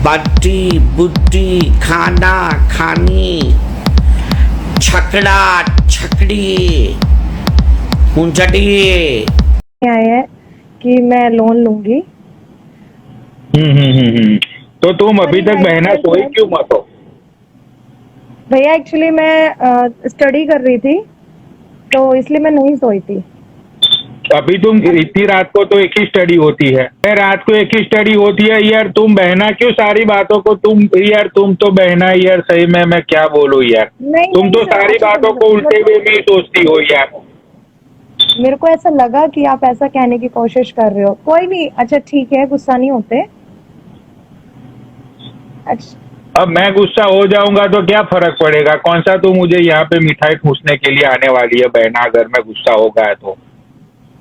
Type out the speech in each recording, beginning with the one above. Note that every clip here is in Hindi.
बट्टी बुट्टी खाना खानी छकड़ा छकड़ी मुंचटी। आया है कि मैं लोन लूंगी। तो तुम अभी तक बहना सोई क्यों मत हो? भैया एक्चुअली मैं स्टडी कर रही थी तो इसलिए मैं नहीं सोई थी। अभी तुम इतनी रात को तो एक ही स्टडी होती है, रात को एक ही स्टडी होती है यार। तुम बहना क्यों सारी बातों को तुम यार, तुम तो बहना यार, सही में मैं क्या बोलूं यार। नहीं, तुम तो सर, सारी बातों को उल्टे वे में ही सोचती हो यार। मेरे को ऐसा लगा कि आप ऐसा कहने की कोशिश कर रहे हो। कोई नहीं, अच्छा ठीक है, गुस्सा नहीं होते। अच्छा, अब मैं गुस्सा हो जाऊंगा तो क्या फर्क पड़ेगा? कौन सा तू मुझे यहाँ पे मिठाई ठूसने के लिए आने वाली है बहना, अगर मैं गुस्सा हो गया तो?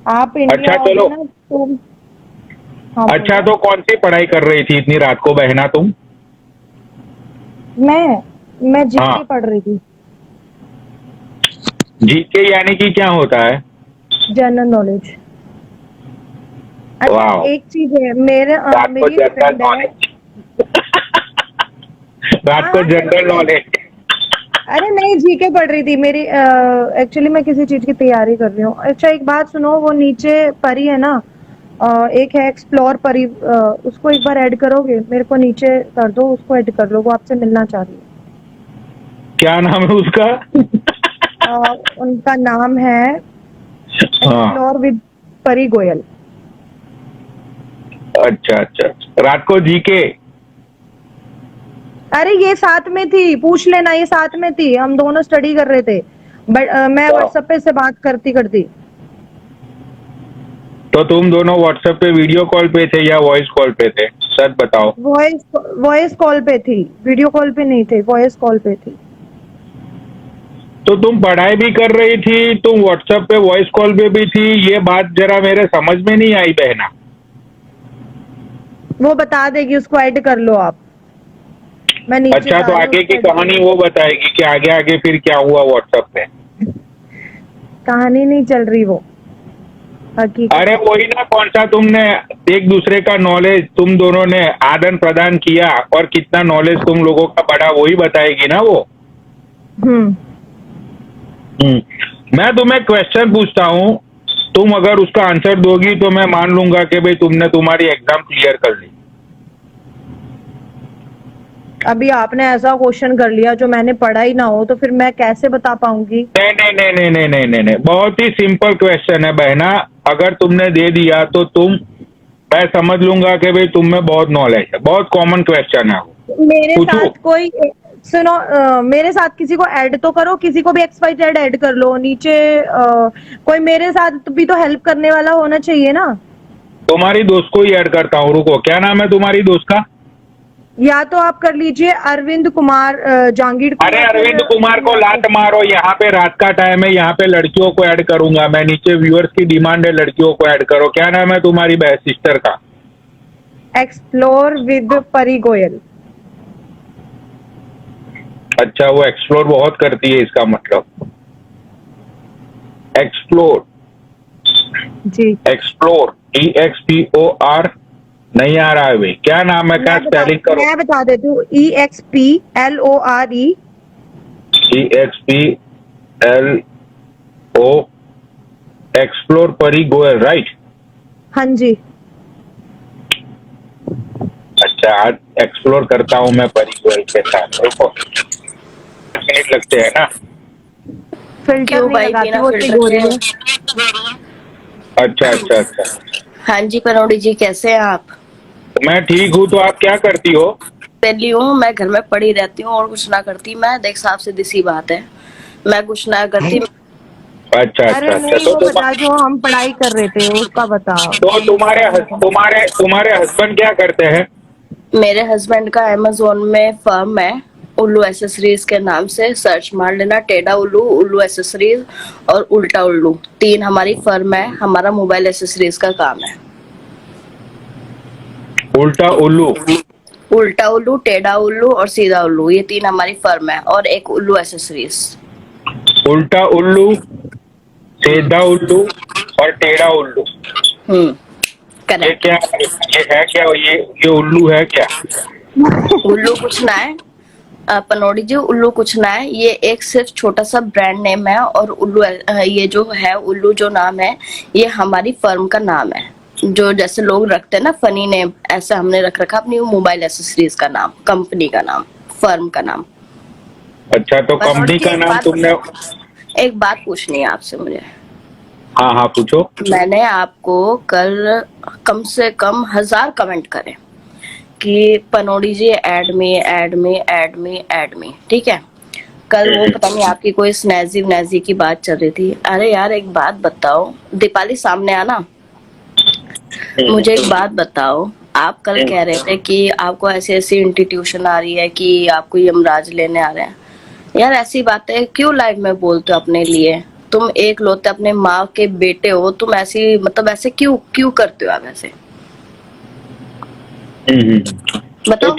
आप इंडिया अच्छा आओगे चलो। ना तो हाँ, अच्छा तो कौन सी पढ़ाई कर रही थी इतनी रात को बहना तुम? मैं जीके हाँ। पढ़ रही थी। जीके यानी कि क्या होता है? General knowledge. अच्छा, वाह। एक चीज है, मेरी एक फ्रेंड है। रात को जनरल नॉलेज। अरे नहीं, जीके पढ़ रही थी मेरी। एक्चुअली मैं किसी चीज की तैयारी कर रही हूँ। अच्छा एक बात सुनो, वो नीचे परी है ना, एक है एक्सप्लोर परी, उसको एक बार ऐड करोगे? मेरे को नीचे कर दो, उसको ऐड कर लो, वो आपसे मिलना चाह रही है। क्या नाम है उसका? उनका नाम है एक्सप्लोर विद परी गोयल। अच्छा अच्छा, रात को जीके। अरे ये साथ में थी, पूछ लेना, ये साथ में थी, हम दोनों स्टडी कर रहे थे। बट मैं व्हाट्सएप पे से बात करती करती। तो तुम दोनों व्हाट्सएप पे वीडियो कॉल पे थे या वॉइस कॉल पे थे? सच बताओ। वॉइस कॉल पे थी, वीडियो कॉल पे नहीं थे, वॉइस कॉल पे थी। तो तुम पढ़ाई भी कर रही थी, तुम व्हाट्सएप पे वॉइस कॉल पे भी थी, ये बात जरा मेरे समझ में नहीं आई बहना। वो बता देगी, उसको ऐड कर लो आप। मैं नीचे अच्छा तो आगे की कहानी वो बताएगी कि आगे आगे फिर क्या हुआ व्हाट्सएप पे? कहानी नहीं चल रही वो, हकीकत। अरे वही ना, कौन सा तुमने एक दूसरे का नॉलेज तुम दोनों ने आदान प्रदान किया और कितना नॉलेज तुम लोगों का बढ़ा, वही बताएगी ना वो। मैं तुम्हें क्वेश्चन पूछता हूँ, तुम अगर उसका आंसर दोगी तो मैं मान लूंगा कि भाई तुमने तुम्हारी एग्जाम क्लियर कर ली। अभी आपने ऐसा क्वेश्चन कर लिया जो मैंने पढ़ा ही ना हो, तो फिर मैं कैसे बता पाऊंगी? नहीं नहीं नहीं नहीं नहीं नहीं नहीं नहीं, बहुत ही सिंपल क्वेश्चन है बहना। अगर तुमने दे दिया तो मैं समझ लूंगा कि भाई तुम में बहुत नॉलेज है। बहुत कॉमन क्वेश्चन है वो। मेरे साथ कोई सुनो, मेरे साथ किसी को ऐड तो करो, किसी को भी XYZ ऐड कर लो नीचे। कोई मेरे साथ भी तो हेल्प करने वाला होना चाहिए ना। तुम्हारी दोस्त को ही ऐड करता हूँ, रुको। क्या नाम है तुम्हारी दोस्त का? या तो आप कर लीजिए अरविंद कुमार जहांगीर। अरे अरविंद कुमार को लात मारो, यहाँ पे रात का टाइम है, यहाँ पे लड़कियों को ऐड करूंगा मैं। नीचे व्यूअर्स की डिमांड है, लड़कियों को ऐड करो। क्या नाम है तुम्हारी सिस्टर का? एक्सप्लोर विद परी गोयल। अच्छा, वो एक्सप्लोर बहुत करती है इसका मतलब। एक्सप्लोर जी, एक्सप्लोर EXPOR नहीं आ रहा है भाई। क्या नाम है, क्या स्पेलिंग करो? मैं बता देती हूँ, EXPLORE। EXPLO एक्सप्लोर परी गोयल, राइट? हाँ जी। अच्छा, आज एक्सप्लोर करता हूँ मैं परी गोयल के साथ। रुको, मिनट लगते हैं ना। फिल्टर नहीं लगाती, वो ठीक हो रही है। अच्छा अच्छा अच्छा। हाँ जी पनौड़ी जी, कैसे हैं आप? मैं ठीक हूँ, तो आप क्या करती हो? पहली हूँ, मैं घर में पड़ी रहती हूँ और कुछ ना करती। मैं देख साहब सीधी सी बात है, मैं कुछ ना करती। अच्छा अरे अच्छा अच्छा। नहीं, वो बता जो हम पढ़ाई कर रहे थे उसका बताओ। तो तुम्हारे हस्बैंड क्या करते हैं? मेरे हस्बैंड का अमेज़न में फर्म है, उल्लू एसेसरीज के नाम से। सर्च मार लेना, टेढ़ा उल्लू, उल्लू एसेसरीज और उल्टा उल्लू, 3 हमारी फर्म है। हमारा मोबाइल एसेसरीज का काम है। उल्टा उल्लू, टेढ़ा उल्लू और सीधा उल्लू, ये 3 हमारी फर्म है। और एक उल्लू एसेसरीज। उल्टा उल्लू, सीधा उल्लू और टेढ़ा उल्लू। ये करेक्ट। क्या, ये है क्या? ये उल्लू है क्या? उल्लू कुछ ना है। पनौड़ी जी, उल्लू कुछ ना है, ये एक सिर्फ छोटा सा ब्रांड नेम है। और उल्लू ये जो है, उल्लू जो नाम है, ये हमारी फर्म का नाम है। जो जैसे लोग रखते हैं ना फनी नेम, ऐसे हमने रख रखा अपनी मोबाइल एसेसरीज का नाम, कंपनी का नाम, फर्म का नाम। अच्छा, तो कंपनी का नाम तुमने। एक बात पूछनी है आपसे मुझे। हाँ हाँ, पूछो। मैंने आपको कल कम से कम 1000 कमेंट करे कि Panaudi ji add me, add me, add me, add me, ठीक है। कल वो पता नहीं आपकी कोई स्नैजी वनैजी की बात चल रही थी। अरे यार एक बात बताओ, दीपाली सामने आना, मुझे एक बात बताओ। आप कल कह रहे थे कि आपको ऐसी ऐसी इंस्टीट्यूशन आ रही है कि आपको यमराज लेने आ रहे हैं। यार ऐसी बातें क्यों लाइव में बोलते हो अपने लिए? तुम एक लौते अपने माँ के बेटे हो, तुम ऐसी मतलब ऐसे क्यों क्यों करते हो आप ऐसे? तो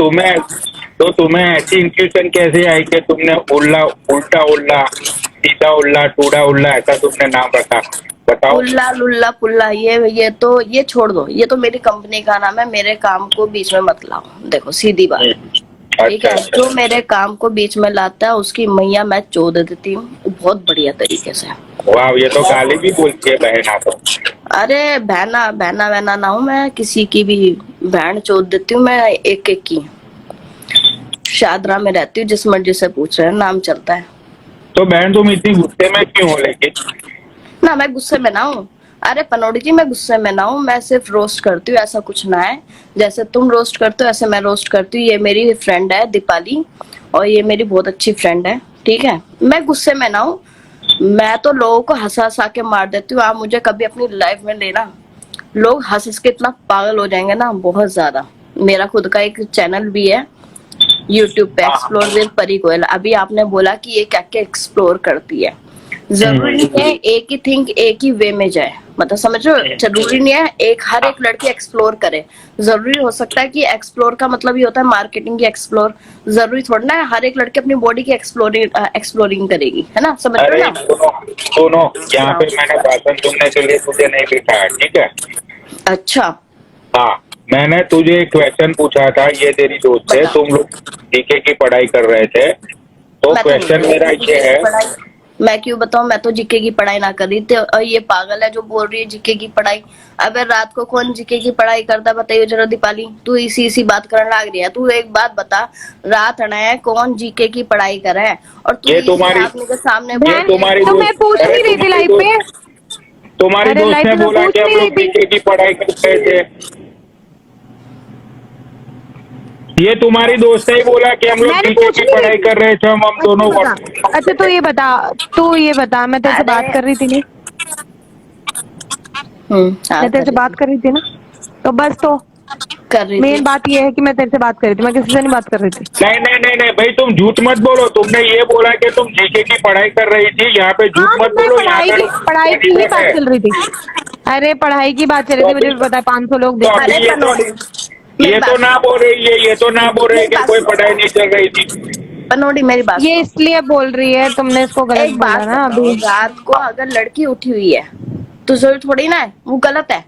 तुम्हें ऐसी इंस्टीट्यूशन कैसे आई कि तुमने उल्ला, उल्टा उल्ला, सीधा उल्ला, टूडा उल्ला, ऐसा तुमने नाम रखा? बताओ। उल्ला लुल्ला पुल्ला, ये तो ये छोड़ दो, ये तो मेरी कंपनी का नाम है। मेरे काम को बीच में मत लाओ। देखो सीधी बात, ठीक अच्छा है। अच्छा। जो मेरे काम को बीच में लाता है उसकी मैया मैं चोद देती हूँ बहुत बढ़िया तरीके से। वाह, ये तो गाली भी बोलती है बहना तो। अरे बहना बहना बहना ना हूँ मैं, किसी की भी बहन चोद देती हूँ मैं, एक एक की। शादरा में रहती हूँ, जिस मर्जी से पूछ रहे हैं, नाम चलता है। तो बहन तुम इतनी गुस्से में क्यों हो लेकिन? ना मैं गुस्से में ना हूँ। अरे पनौड़ी जी, मैं गुस्से में ना हूँ, मैं सिर्फ रोस्ट करती हूँ, ऐसा कुछ ना है। जैसे तुम रोस्ट करते हो ऐसे मैं रोस्ट करती हूँ। ये मेरी फ्रेंड है दीपाली, और ये मेरी बहुत अच्छी फ्रेंड है, ठीक है। मैं गुस्से में ना हूँ, मैं तो लोगों को हंसा हंसा के मार देती हूँ। आप मुझे कभी अपनी लाइफ में लेना, लोग हंस हंस के इतना पागल हो जाएंगे ना, बहुत ज्यादा। मेरा खुद का एक चैनल भी है यूट्यूब पे, एक्सप्लोर विद परी गोयल। अभी आपने बोला कि ये क्या क्या एक्सप्लोर करती है, जरूरी नहीं है एक ही थिंग एक ही वे में जाए, मतलब समझ रहे हो? जरूरी नहीं है एक हर एक लड़की एक्सप्लोर करे। जरूरी हो सकता है कि एक्सप्लोर का मतलब ये होता है मार्केटिंग की एक्सप्लोर, जरूरी थोड़ा ना है हर एक लड़की अपनी बॉडी की एक्सप्लोरिंग करेगी, है ना? समझ रहे अरे हो ना? सुनो, यहाँ पे मैंने भाषण सुनने के लिए तुझे नहीं बिठाया, ठीक है? अच्छा, हाँ, मैंने तुझे एक क्वेश्चन पूछा था, ये तेरी दोस्त है, बताओ। तुम लोग जीके की पढ़ाई कर रहे थे, तो मैं तो नहीं क्वेश्चन कर मेरा रही थी ये जीके है। की पढ़ाई। मैं क्यों बताऊं, मैं तो जीके की पढ़ाई ना कर रही थी, और ये पागल है जो बोल रही है जीके की पढ़ाई। अबे रात को कौन जीके की पढ़ाई करता, बताइए जरा दीपाली। तू इसी बात करने लग रही है। तू एक बात बता, रात है कौन जीके की पढ़ाई करे है? और तू ये इसी तुम्हारी आदमी के सामने ये बहन, तुम्हारी तो मैं दोस्त, पूछ अरे नहीं रही थी तुम्हारी लाइव पे। दोस्त, तुम्हारी अरे दोस्त लाइव ने पे मैं बोला पूछ कि हम नहीं रही लोग थी। जीके की पढ़ाई कर रहे थे। ये तुम्हारी दोस्त ने ही बोला कि हम लोग मैंने जीके पूछ की नहीं रही पढ़ाई थी। कर रहे थे, हम अच्छा दोनों बता, अच्छा तू ये बता, मैं तेरे से अरे बात कर रही थी नहीं? हाँ मैं तेरे कर से रही बात थी, कर रही थी ना? तो बस, तो कर रही थी। मेन बात ये है कि मैं तेरे से बात कर रही थी, मैं किसी से नहीं बात कर रही थी। नहीं नहीं नहीं नहीं भाई, तुम झूठ मत बोलो। तुमने ये बोला कि तुम जीके की पढ़ाई कर रही थी, यहाँ पे झूठ हाँ, तो मत मैं बोलो। यहाँ पे पढ़ाई की ही मॉनिटर बात है। चल रही थी। अरे पढ़ाई की बात चल रही तो थी, अभी मुझे भी पता है 500 लोग तो देख रहे अभी अरे हैं। पनौड़ी, मेरी ये तो बात ना सुनो, बोल रही है, ये तो ना बोल रही है मेरी कि बात कोई सुनो, पढ़ाई नहीं चल रही थी। पनौड़ी मेरी बात ये सुनो। इसलिए बोल रही है, तुमने इसको गलत एक बोला बात ना बताओ, अभी। रात को अगर लड़की उठी हुई है तो जरूरी थोड़ी ना है वो गलत है।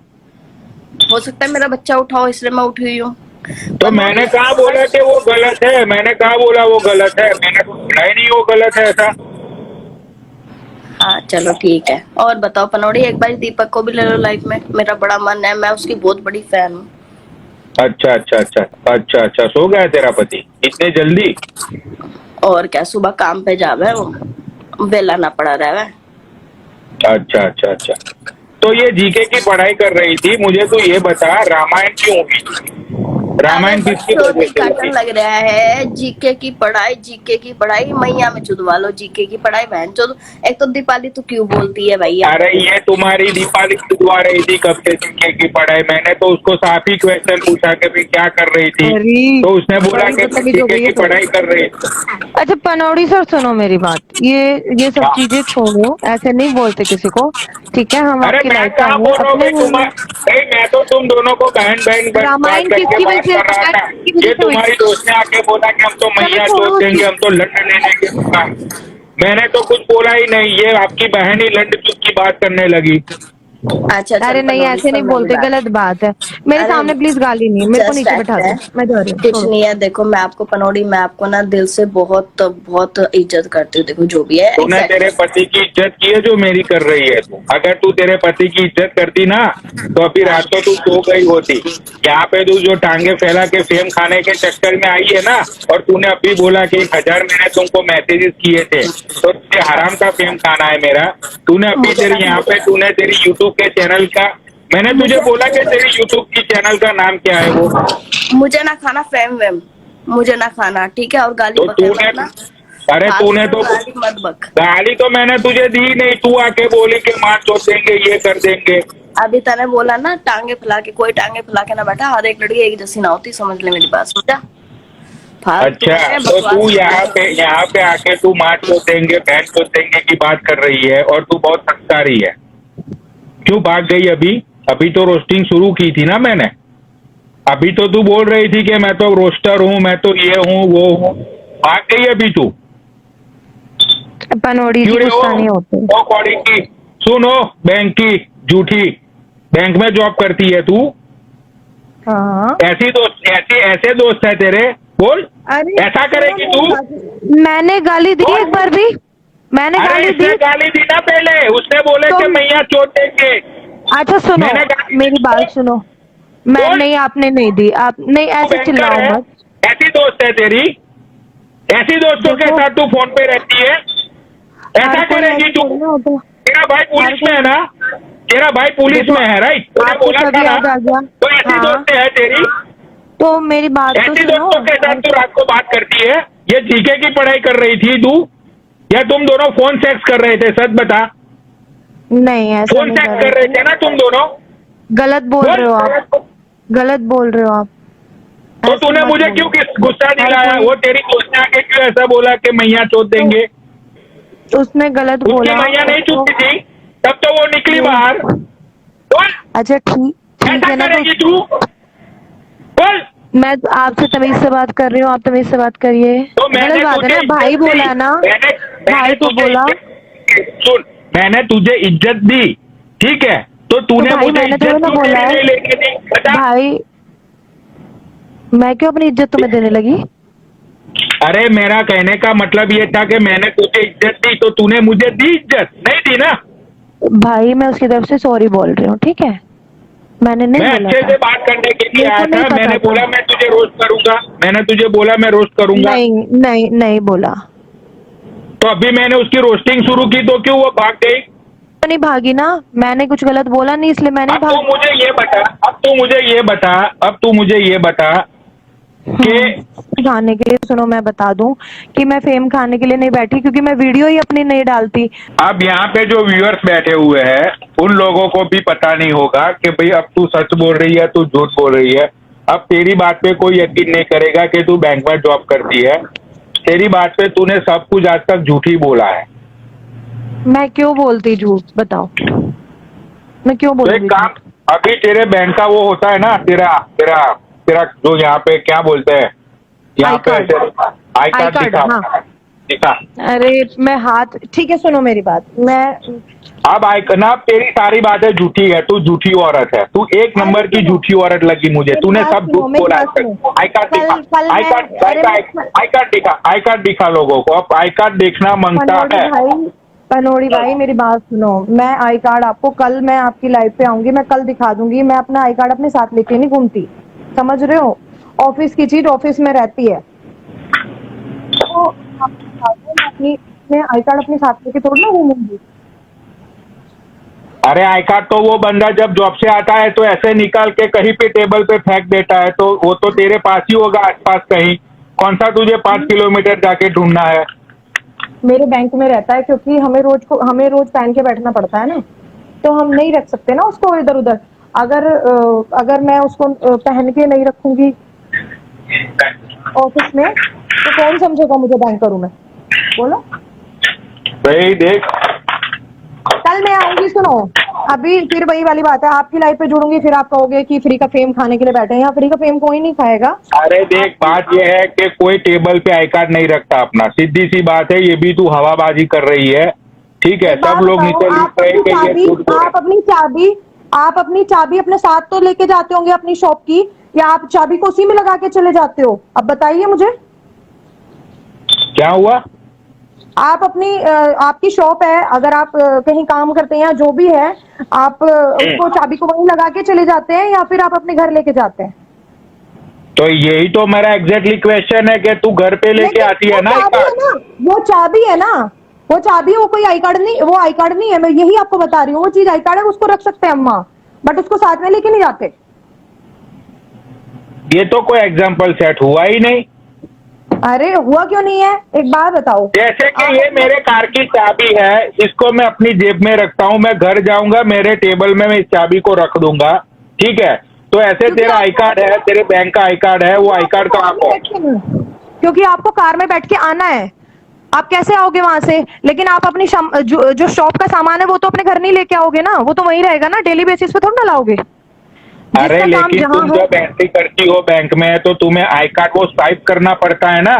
हो सकता है मेरा बच्चा उठा हो इसलिए मैं उठी हुई हूँ। तो पनौड़ी मैंने कहा बोला कि वो गलत है? मैंने कहा बोला वो गलत है? मैंने तो बोला ही नहीं वो गलत है ऐसा। हाँ चलो ठीक है। और बताओ पनौड़ी, एक बार दीपक को भी ले लो लाइफ में, मेरा बड़ा मन है, मैं उसकी बहुत बड़ी फैन हूँ। अच्छा अच्छा अच्छा अच्छा अच्छा, सो गया तेरा पति इतने जल्दी? और क्या, सुबह काम पे जावे वो, वेला ना पड़ा रहे। अच्छा अच्छा अच्छा। तो ये जीके की पढ़ाई कर रही थी, मुझे तो ये बता, रामायण क्यों हुई? अरे रामायण किसकी वजह बकचोदी से काटन हुई? लग रहा है। जीके की पढ़ाई मैया में चुदवा लो, जीके की पढ़ाई बहन चोद। एक तो दीपाली तो क्यों बोलती है भैया? अरे ये तुम्हारी दीपाली खुदवा रही थी कब से जीके की पढ़ाई। मैंने तो उसको साफ ही क्वेश्चन पूछा कि भाई क्या कर रही थी, अरे तो उसने बोला बड़ी कि मैं बदतमीज हो जीके गई है की तो। पढ़ाई कर रही थी। अच्छा पनौड़ी सर, सुनो मेरी बात, ये सब हाँ। चीजें छोड़ो, ऐसे नहीं बोलते किसी को, ठीक है? हम अरे आपकी मैं लाइफ में कहाँ आए हैं बोल रहा हूँ अपने। भाई, भाई मैं तो तुम दोनों को बहन बहन बात रामायण करके किसकी बात वजह कर रहा से, था। किसकी वजह ये से हुई? तुम्हारी दोस्त ने आके बोला कि हम तो चलो मैया छोड़ो चोट उसकी। देंगे, हम तो लंड ले लेंगे उसका। मैंने तो कुछ बोला ही नहीं, ये आपकी बहन ही लंड चुप की बात करने लगी। अच्छा चल अरे नहीं, पनौली ऐसे नहीं सुन मेरी बोलते, बात। गलत बात है। मेरे अरे सामने प्लीज गाली नहीं, मेरे को जस्ट नीचे बैठा एक्ट दो, है, मैं जा रही हूँ, कुछ छोड़ो। नहीं है। देखो मैं आपको पनौड़ी, मैं आपको ना दिल से बहुत बहुत इज्जत करती हूँ। देखो जो भी है तूने तेरे एग्जैक्ट। पति की इज्जत की है जो मेरी कर रही है तू। अगर तू तेरे पति की इज्जत करती ना तो अभी रात को तू सो गई होती। यहाँ पे तू जो टांगे फैला के फेम खाने के चक्कर में आई है ना, और तूने अभी बोला कि 1000 मैंने तुमको मैसेजेस किए थे, तो तुझे हराम का फेम खाना है मेरा। तूने अभी मुझे तेरी ना यहाँ पे तूने तेरी यूट्यूब के चैनल का, मैंने तुझे मुझे बोला कि तेरी यूट्यूब की चैनल का नाम क्या है वो। मुझे ना खाना फेम वेम, मुझे ना खाना, ठीक है। और गाली तो बके तूने, मत ना, अरे फालतू तूने में तो गाली मत बक। गाली तो मैंने तुझे दी नहीं, तू आके बोली कि मार चोट देंगे, ये कर देंगे। अभी तने बोला ना टांगे फैला के, कोई टांगे फैला के ना बैठा, हर एक लड़की एक जैसी ना होती, समझ ले मेरी बात, समझा। फालतू अच्छा, में तो बकवास तू मत कर। यहाँ पे आके तू मार चोट देंगे, बहन चोट देंगे की बात कर रही है, और तू बहुत संस्कारी है। क्यों भाग गई अभी? अभी तो रोस्टिंग शुरू की थी ना मैंने। अभी तो तू बोल रही थी कि मैं तो रोस्टर हूँ, मैं तो ये हूँ वो हूँ। भाग गई अभी तू। पनौड़ी जी क्यों रे गुस्सा नहीं होते। ओ कौड़ी की, सुनो, बैंक की झूठी, बैंक में जॉब करती है तू। हाँ, ऐसी दोस्त, ऐसे दोस्त है तेरे? बोल, अरे ऐसा करेगी तू? मैंने गाली दी एक बार भी? मैंने अरे गाली दी? इसने गाली दी ना पहले, उसने बोले तो कि मैया चोट देंगे। अच्छा सुनो, मैंने गाली मेरी दी बात तो? सुनो। मैं बोल, नहीं, आपने नहीं दी, आप नहीं, तू ऐसे बैंकर चिल्लाओ है? मत। ऐसी दोस्त है तेरी? ऐसी दोस्तों के देखो, साथ तू फोन पे रहती है? ऐसा हर कोई करेगी ऐसे तू? थोड़ी ना होता। तेरा भाई हर पुलिस में कोई, है ना? तेरा भाई पुलिस देखो में है, राइट? तूने आपको बोला सब था ना? याद आ गया। तो ऐसी हाँ, दोस्तें है तेरी? तो मेरी बात तो ऐसी सुनो। दोस्तों के साथ तू रात को बात करती है? ये जीके की पढ़ाई कर रही थी तू, या तुम दोनों फोन सेक्स कर रहे थे? सच बता। नहीं, ऐसा फोन नहीं सेक्स कर कर रहे रही थे ना तुम दोनों? थी। गलत बोल रहे हो आप, बोल। गलत बोल रहे हो आप। तो ऐसे तूने मत मुझे बोलो। क्यों गुस्सा हर दिलाया? कोई, वो तेरी दोस्त ने आके क्यों ऐसा बोला कि मैया चोट देंगे? उसने गलत उसकी बोला मैया नहीं उसको। चुपी थी? तब तो वो निकली मेरी, बाहर। बोल, अच्छा ठीक, ठीक ऐसा है ना, तो करेगी तू? बोल। मैं आपसे तमीज से बात कर रही हूँ, आप तमीज से बात करिए। तो गलत मैंने बात है तुझे ना, भाई इज्जत बोला दी, है ना, मैंने मैंने भाई को तुझे बोला। सुन, मैंने तुझे इज्जत दी, ठीक है? तो तो तूने भाई मुझे मैंने थोड़ा इज्जत ना क्यों बोला तेरी है नहीं लेके दी? बता। भाई, मैं क्यों अपनी इज्जत तुम्हें देने लगी? अरे मेरा कहने का मतलब ये था कि मैंने तुझे इज्जत दी, तो तूने मुझे दी इज्जत? नहीं दी ना? भाई मैं उसकी तरफ से सॉरी बोल रही हूँ, ठीक है? मैंने नहीं मैं बोला अच्छे था, से बात करने के लिए मेरे आया को नहीं था। पता मैंने था। बोला मैं तुझे रोस्ट करूंगा, मैंने तुझे बोला मैं रोस्ट करूंगा। नहीं नहीं नहीं बोला। तो अभी मैंने उसकी रोस्टिंग शुरू की तो क्यों वो भाग गई? तो नहीं भागी ना, मैंने कुछ गलत बोला नहीं, इसलिए मैं नहीं अब तू भागी। मुझे ये बता, अब तू मुझे ये बता, अब तू मुझे ये बता कि खाने के लिए, सुनो मैं बता दूं कि मैं फेम खाने के लिए नहीं बैठी, क्योंकि मैं वीडियो ही अपनी नहीं डालती। अब यहाँ पे जो व्यूअर्स बैठे हुए हैं उन लोगों को भी पता नहीं होगा कि भाई अब तू सच बोल रही है, तू झूठ बोल रही है। अब तेरी बात पे कोई यकीन नहीं करेगा कि तू बैंक में जॉब करती है। तेरी बात पे तूने सब कुछ आज तक झूठ ही बोला है। मैं क्यों बोलती झूठ, बताओ, मैं क्यों तो एक बोलूंगी काम, झूठ? अभी तेरे बैंक का वो होता है ना, तेरा तेरा तेरा जो यहाँ पे क्या बोलते हैं, यहाँ आई पे card. I card I card, दिखा, हाँ। दिखा। अरे मैं हाथ, ठीक है सुनो मेरी बात, मैं, अब ना तेरी सारी बातें झूठी है, तू झूठी औरत है, तू एक नंबर की झूठी औरत लगी मुझे। मेरी तूने बात सब सुनो, झूठ मेरी बोला है। बात सुनो। आई कार्ड दिखा, कल आई मैं, कार्ड, अरे आई कार्ड दिखा, आई कार्ड दिखा लोगों को। अब आई कार्ड देखना मांगता पनौड़ी है। भाई, पनौड़ी भाई मेरी बात सुनो, मैं आई कार्ड आपको कल, मैं आपकी लाइव पे आऊंगी, मैं कल दिखा दूंगी। मैं अपना आई कार्ड अपने साथ लेके नहीं घूमती, समझ रहे हो? ऑफिस की चीज ऑफिस में रहती है। तो आपको बता दूं, मैं अपनी, मैं आई कार्ड अपने साथ लेके थोड़ी ना घूमूंगी। अरे आई कार्ड तो वो बंदा जब जॉब से आता है तो ऐसे निकाल के कहीं पे टेबल पे फेंक देता है, तो वो तो तेरे पास ही होगा आसपास कहीं। कौन सा तुझे 5 किलोमीटर जाके ढूंढना है? मेरे बैंक में रहता है, क्योंकि हमें रोज पहन के बैठना पड़ता है ना, तो हम नहीं रख सकते ना उसको इधर उधर। अगर मैं उसको पहन के नहीं रखूंगी ऑफिस में, तो कौन समझेगा मुझे बैंकर हूं मैं? बोलो। भाई देख, कल मैं आऊंगी, सुनो, अभी फिर वही वाली बात है, आपकी लाइफ पे जुड़ूंगी, फिर आप कहोगे कि फ्री का फेम खाने के लिए बैठे हैं। यहाँ फ्री का फेम कोई नहीं खाएगा। अरे देख, बात ये है कि कोई टेबल पे आई कार्ड नहीं रखता अपना, सीधी सी बात है। ये भी तू हवाबाजी कर रही है। ठीक है, एक बात सब लोग बताओ, निकल आप रहे अपनी कि ये चाबी झूठ बोल रहे। आप अपनी चाबी अपने साथ तो लेके जाते होंगे अपनी शॉप की, या आप चाबी को उसी में लगा के चले जाते हो? अब बताइए मुझे। क्या हुआ? आप अपनी आपकी शॉप है, अगर आप कहीं काम करते हैं या जो भी है, आप उसको चाबी को वहीं लगा के चले जाते हैं या फिर आप अपने घर लेके जाते हैं? तो यही तो मेरा एग्जैक्टली क्वेश्चन है कि तू घर पे लेके लेकिन आती है वो ना चाबी है ना, वो चाबी है ना, वो चाबी, वो कोई आई कार्ड नहीं, वो आई कार्ड नहीं है, मैं यही आपको बता रही हूँ। वो चीज आई कार्ड है, उसको रख सकते हैं अम्मा, बट उसको साथ में लेके नहीं जाते। ये तो कोई एग्जाम्पल सेट हुआ ही नहीं। अरे हुआ क्यों नहीं है, एक बात बताओ। जैसे कि आप ये मेरे कार की चाबी है, इसको मैं अपनी जेब में रखता हूँ, मैं घर जाऊंगा मेरे टेबल में मैं इस चाबी को रख दूंगा, ठीक है? तो ऐसे क्योंकि तेरा आप- आई कार्ड है, तेरे बैंक का आई कार्ड है, वो आई कार्ड कहाँ पे है? क्योंकि आपको कार में बैठ के आना है, आप कैसे आओगे वहां से? लेकिन आप अपनी जो शॉप का सामान है वो तो अपने घर नहीं लेके आओगे ना, वो तो वहीं रहेगा ना, डेली बेसिस पे थोड़ा ना लाओगे। अरे जिसका काम लेकिन जहाँ तुम हो, जब एंट्री करती हो बैंक में तो तुम्हें आई कार्ड वो स्वाइप करना पड़ता है ना,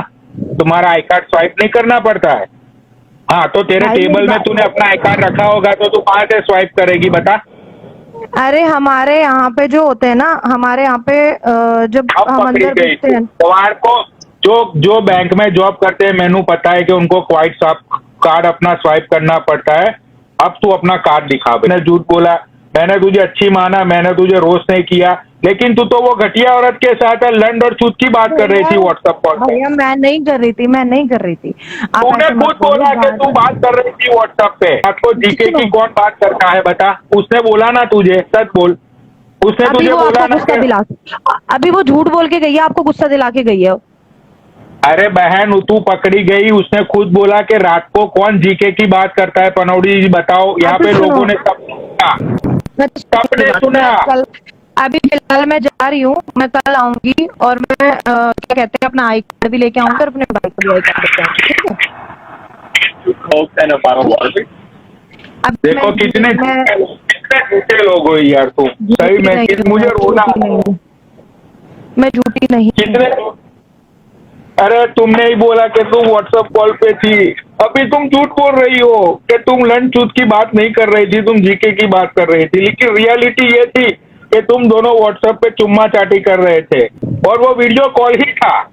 तुम्हारा आई कार्ड स्वाइप नहीं करना पड़ता है। हाँ, तो तेरे भाई, टेबल मेरी में बात- तूने अपना आई कार्ड रखा होगा तो तू कहाँ से स्वाइप करेगी बता? अरे हमारे यहाँ पे जो होते हैं ना, हमारे यहाँ पे जब अब हम पकड़ी अंदर गई घुसते तू। हैं, तुम्हारे को जो बैंक में जॉब करते हैं मैंने पता है कि उनको क्वाइट कार्ड अपना स्वाइप करना पड़ता है। अब तू अपना कार्ड दिखा। मैंने झूठ बोला, मैंने तुझे अच्छी माना, मैंने तुझे रोस्ट नहीं किया, लेकिन तू तो वो घटिया औरत के साथ लंड और चूत की बात कर रही थी व्हाट्सएप कॉल पे। भैया मैं नहीं कर रही थी, मैं नहीं कर रही थी। आप तूने ऐसे मत खुद बोलो, बोला कि तू बात कर रही थी व्हाट्सएप पे। आपको जीके की कौन बात करता है बता? उसने बोला ना तुझे, सच बोल। उसने अभी तुझे वो बोला आपको ना गुस्सा कि दिला, अभी वो झूठ बोल के गई है, आपको गुस्सा दिला के गई है। अरे बहन तू पकड़ी गई, उसने खुद बोला कि रात को कौन जीके की बात करता है पनौड़ी जी बताओ। यहाँ अभी पे सुनो। लोगों ने सब सुना। मैं सबने सुना। कल, अभी फिलहाल मैं जा रही हूँ, मैं कल आऊंगी और मैं क्या कहते हैं अपना आई कार्ड भी लेके आऊंगी और अपने भाई को भी आई कार्ड लेके आऊंगी, ठीक है? अब देखो मैं- कितने मैं झूठे लोग हो यार तुम। सही झूठी में नहीं हूँ, मुझे मैं रोना झूठी नहीं हूँ, मैं झूठी नहीं हूँ। कितने। अरे तुमने ही बोला कि तुम व्हाट्सएप कॉल पे थी, अभी तुम झूठ बोल रही हो कि तुम लंच चूत की बात नहीं कर रही थी, तुम जीके की बात कर रही थी। लेकिन रियलिटी ये थी कि तुम दोनों व्हाट्सएप पे चुम्मा चाटी कर रहे थे और वो वीडियो कॉल ही था।